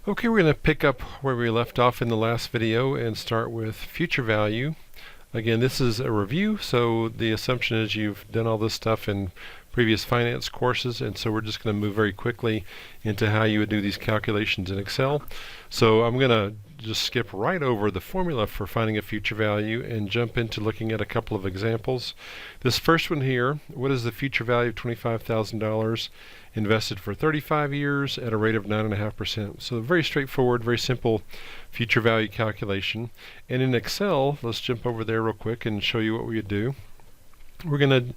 Okay, we're going to pick up where we left off in the last video and start with future value. Again, this is a review, so the assumption is you've done all this stuff in previous finance courses, and so we're just going to move very quickly into how you would do these calculations in Excel. So I'm going to just skip right over the formula for finding a future value and jump into looking at a couple of examples. This first one here, what is the future value of $25,000 invested for 35 years at a rate of 9.5%? So very straightforward, very simple future value calculation. And in Excel, let's jump over there real quick and show you what we would do. We're going to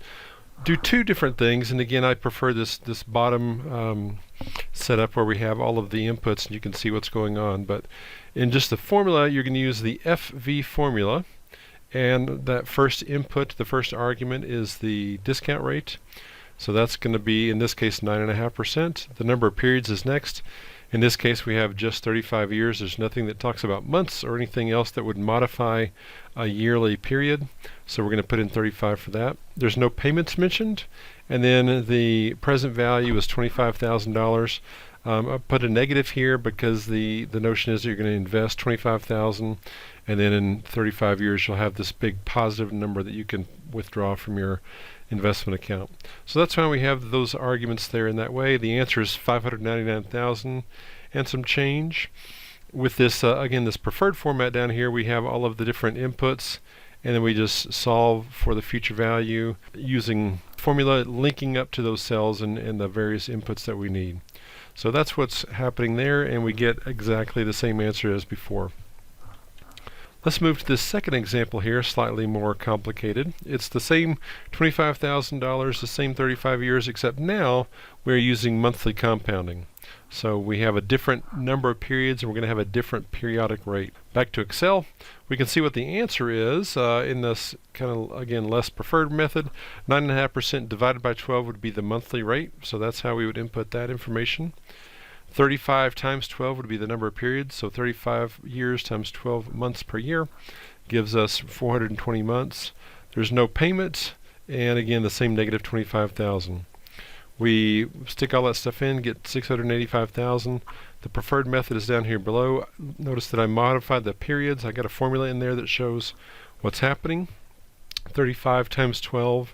do two different things, and again I prefer this bottom setup where we have all of the inputs and you can see what's going on. But in just the formula, you're going to use the FV formula, and that first input, the first argument, is the discount rate. So that's going to be, in this case, 9.5%. The number of periods is next. In this case, we have just 35 years. There's nothing that talks about months or anything else that would modify a yearly period. So we're going to put in 35 for that. There's no payments mentioned. And then the present value is $25,000. I'll put a negative here because the notion is that you're going to invest $25,000, and then in 35 years you'll have this big positive number that you can withdraw from your investment account. So that's why we have those arguments there in that way. The answer is $599,000 and some change. With this, again, this preferred format down here, we have all of the different inputs, and then we just solve for the future value using formula linking up to those cells and the various inputs that we need. So that's what's happening there, and we get exactly the same answer as before. Let's move to this second example here, slightly more complicated. It's the same $25,000, the same 35 years, except now we're using monthly compounding. So we have a different number of periods, and we're going to have a different periodic rate. Back to Excel, we can see what the answer is in this kind of, again, less preferred method. 9.5% divided by 12 would be the monthly rate, so that's how we would input that information. 35 times 12 would be the number of periods, so 35 years times 12 months per year gives us 420 months. There's no payment, and again the same negative 25,000. We stick all that stuff in, get 685,000. The preferred method is down here below. Notice that I modified the periods. I got a formula in there that shows what's happening. 35 times 12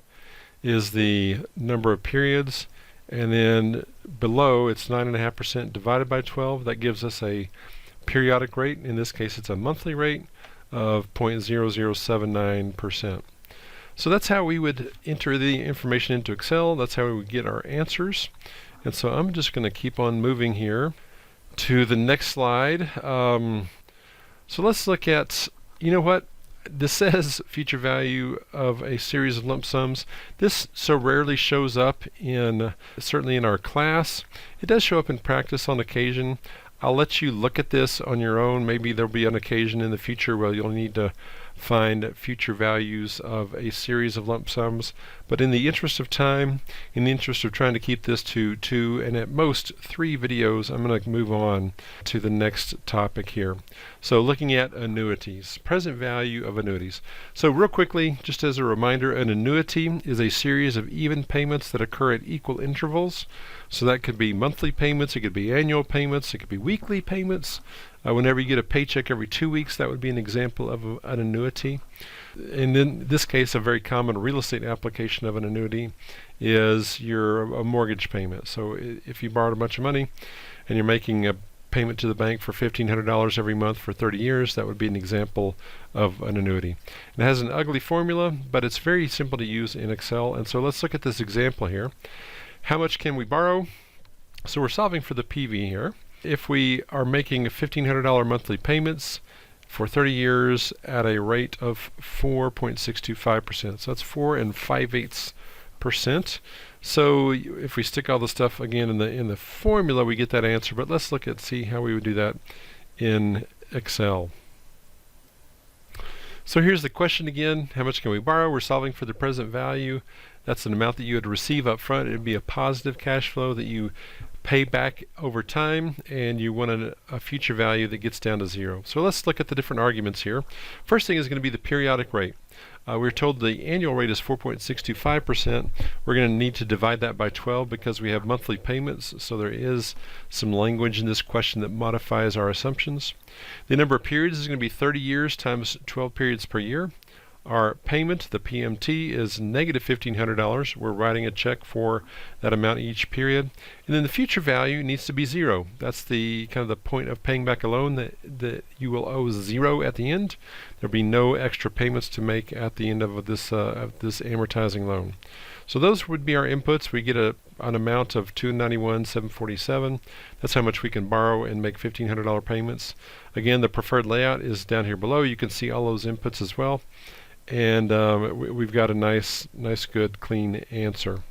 is the number of periods, and then below it's 9.5% divided by 12. That gives us a periodic rate. In this case it's a monthly rate of 0.0079%. So that's how we would enter the information into Excel. That's how we would get our answers. And so I'm just going to keep on moving here to the next slide. So let's look at, you know what? This says future value of a series of lump sums. This so rarely shows up certainly in our class. It does show up in practice on occasion. I'll let you look at this on your own. Maybe there'll be an occasion in the future where you'll need to find future values of a series of lump sums. But in the interest of time, in the interest of trying to keep this to 2 and at most 3 videos, I'm going to move on to the next topic here. So looking at annuities, present value of annuities. So real quickly, just as a reminder, an annuity is a series of even payments that occur at equal intervals. So that could be monthly payments, it could be annual payments, it could be weekly payments. Whenever you get a paycheck every 2 weeks, that would be an example of an annuity. And in this case, a very common real estate application of an annuity is a mortgage payment. So if you borrowed a bunch of money and you're making a payment to the bank for $1,500 every month for 30 years, that would be an example of an annuity. It has an ugly formula, but it's very simple to use in Excel. And so let's look at this example here. How much can we borrow? So we're solving for the PV here. If we are making $1,500 monthly payments for 30 years at a rate of 4.625%, so that's 4 5/8%. So if we stick all the stuff again in the formula, we get that answer. But let's look at see how we would do that in Excel. So here's the question again. How much can we borrow? We're solving for the present value. That's an amount that you would receive up front. It would be a positive cash flow that you pay back over time, and you want a future value that gets down to 0. So let's look at the different arguments here. First thing is going to be the periodic rate. We're told the annual rate is 4.625%. We're going to need to divide that by 12 because we have monthly payments, so there is some language in this question that modifies our assumptions. The number of periods is going to be 30 years times 12 periods per year. Our payment, the PMT, is negative $1,500. We're writing a check for that amount each period. And then the future value needs to be 0. That's the kind of the point of paying back a loan, that you will owe 0 at the end. There'll be no extra payments to make at the end of this amortizing loan. So those would be our inputs. We get an amount of $291,747. That's how much we can borrow and make $1,500 payments. Again, the preferred layout is down here below. You can see all those inputs as well. And we've got a nice, good, clean answer.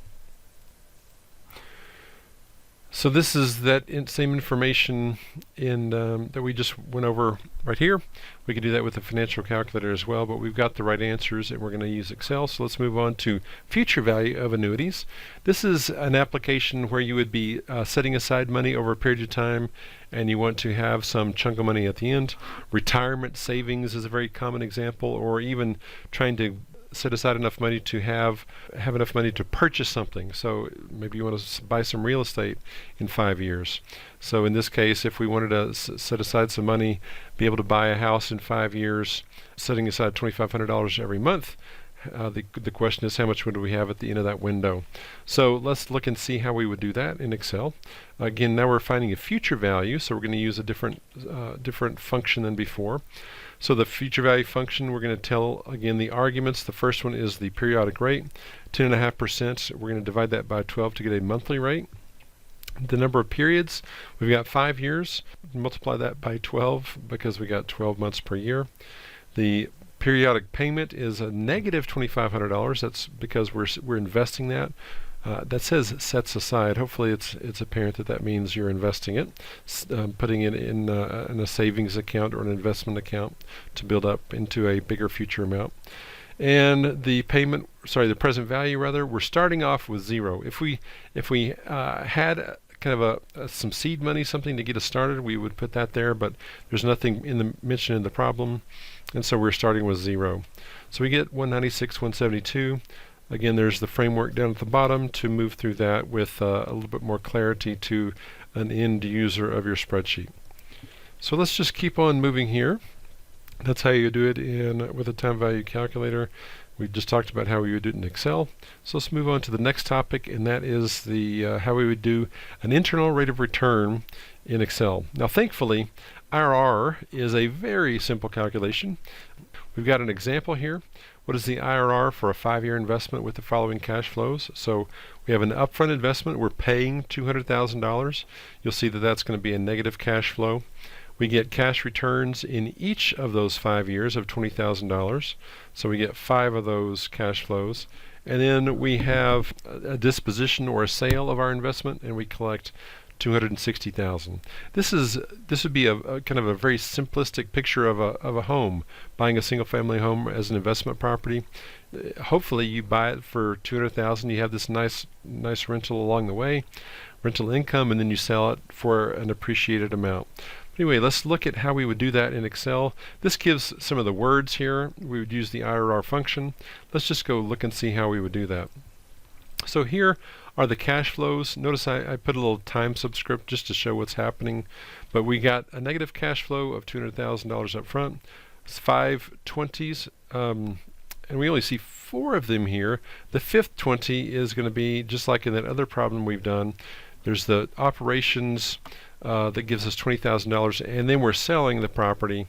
So this is that same information that we just went over right here. We can do that with the financial calculator as well, but we've got the right answers and we're going to use Excel. So let's move on to future value of annuities. This is an application where you would be setting aside money over a period of time and you want to have some chunk of money at the end. Retirement savings is a very common example, or even trying to set aside enough money to have enough money to purchase something. So maybe you want to buy some real estate in 5 years. So in this case, if we wanted to set aside some money, be able to buy a house in 5 years, setting aside $2,500 every month, the question is, how much would we have at the end of that window? So let's look and see how we would do that in Excel. Again, now we're finding a future value, so we're going to use a different function than before. So the future value function, we're going to tell, again, the arguments. The first one is the periodic rate, 10.5%. We're going to divide that by 12 to get a monthly rate. The number of periods, we've got 5 years. Multiply that by 12 because we got 12 months per year. The periodic payment is a negative $2,500. That's because we're investing that. That says sets aside. Hopefully it's apparent that means you're investing it, putting it in a savings account or an investment account to build up into a bigger future amount. And the present value rather, we're starting off with 0. If we had kind of some seed money, something to get us started, we would put that there, but there's nothing mentioned in the problem, and so we're starting with 0. So we get 196,172. Again, there's the framework down at the bottom to move through that with a little bit more clarity to an end user of your spreadsheet. So let's just keep on moving here. That's how you do it with a time value calculator. We just talked about how we would do it in Excel. So let's move on to the next topic, and that is how we would do an internal rate of return in Excel. Now, thankfully, IRR is a very simple calculation. We've got an example here. What is the IRR for a 5-year investment with the following cash flows? So we have an upfront investment. We're paying $200,000. You'll see that that's going to be a negative cash flow. We get cash returns in each of those 5 years of $20,000. So we get 5 of those cash flows. And then we have a disposition or a sale of our investment, and we collect $260,000. This would be a kind of a very simplistic picture of a home, buying a single-family home as an investment property. Hopefully, you buy it for $200,000. You have this nice rental along the way, rental income, and then you sell it for an appreciated amount. Anyway, let's look at how we would do that in Excel. This gives some of the words here. We would use the IRR function. Let's just go look and see how we would do that. So here are the cash flows. Notice I put a little time subscript just to show what's happening. But we got a negative cash flow of $200,000 up front. It's 5 20s, and we only see 4 of them here. The 5th 20 is going to be just like in that other problem we've done. There's the operations that gives us $20,000, and then we're selling the property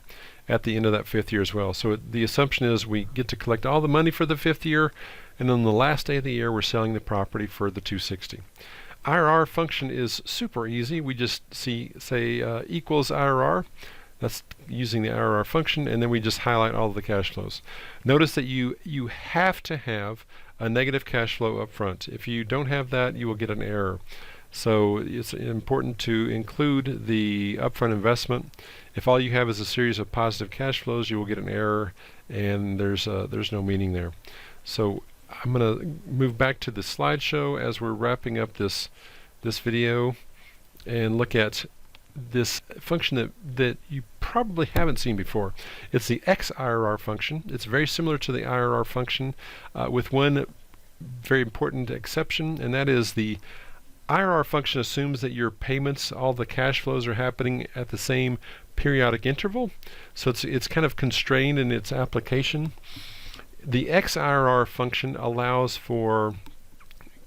at the end of that 5th year as well. So the assumption is we get to collect all the money for the 5th year, and on the last day of the year we're selling the property for the $260,000. IRR function is super easy. We just say equals IRR. That's using the IRR function, and then we just highlight all of the cash flows. Notice that you have to have a negative cash flow up front. If you don't have that, you will get an error. So it's important to include the upfront investment. If all you have is a series of positive cash flows, you will get an error, and there's no meaning there. So I'm going to move back to the slideshow as we're wrapping up this video and look at this function that you probably haven't seen before. It's the XIRR function. It's very similar to the IRR function with one very important exception, and that is the IRR function assumes that your payments, all the cash flows, are happening at the same periodic interval, so it's kind of constrained in its application. The XIRR function allows for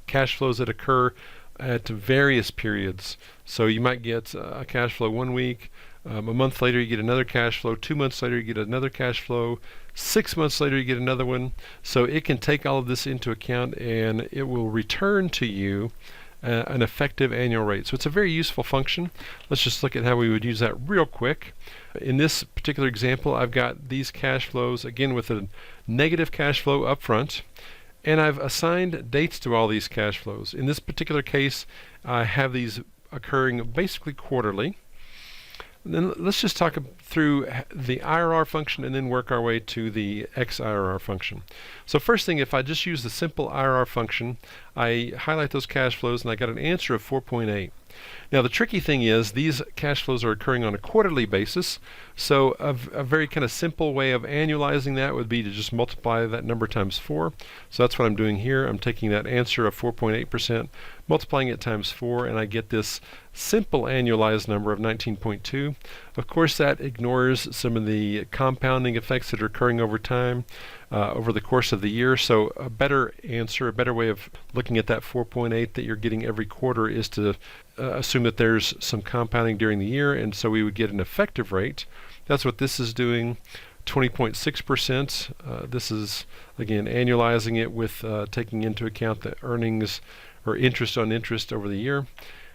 cash flows that occur at various periods. So you might get a cash flow 1 week, a month later you get another cash flow, 2 months later you get another cash flow, 6 months later you get another one. So it can take all of this into account, and it will return to you an effective annual rate. So it's a very useful function. Let's just look at how we would use that real quick. In this particular example, I've got these cash flows, again with a negative cash flow up front, and I've assigned dates to all these cash flows. In this particular case, I have these occurring basically quarterly. And then let's just talk through the IRR function and then work our way to the XIRR function. So first thing, if I just use the simple IRR function, I highlight those cash flows and I got an answer of 4.8. Now the tricky thing is these cash flows are occurring on a quarterly basis, so a very kind of simple way of annualizing that would be to just multiply that number times 4. So that's what I'm doing here. I'm taking that answer of 4.8%, multiplying it times 4, and I get this simple annualized number of 19.2. Of course, that ignores some of the compounding effects that are occurring over time, over the course of the year. So a better answer, a better way of looking at that 4.8 that you're getting every quarter is to assume that there's some compounding during the year, and so we would get an effective rate. That's what this is doing, 20.6%. This is, again, annualizing it with taking into account the earnings or interest on interest over the year.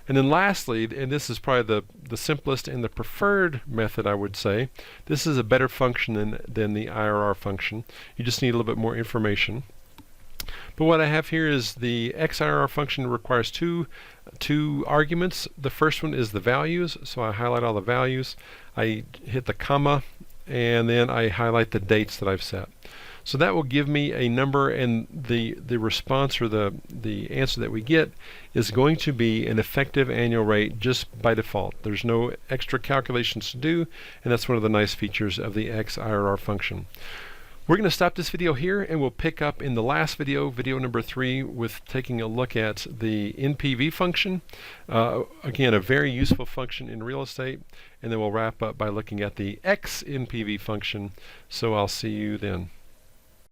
And then lastly, and this is probably the simplest and the preferred method, I would say, this is a better function than the IRR function. You just need a little bit more information. But what I have here is the XIRR function requires two arguments. The first one is the values, so I highlight all the values. I hit the comma, and then I highlight the dates that I've set. So that will give me a number, and the response or the answer that we get is going to be an effective annual rate just by default. There's no extra calculations to do, and that's one of the nice features of the XIRR function. We're going to stop this video here, and we'll pick up in the last video, video number 3, with taking a look at the NPV function. Again, a very useful function in real estate, and then we'll wrap up by looking at the XNPV function. So I'll see you then.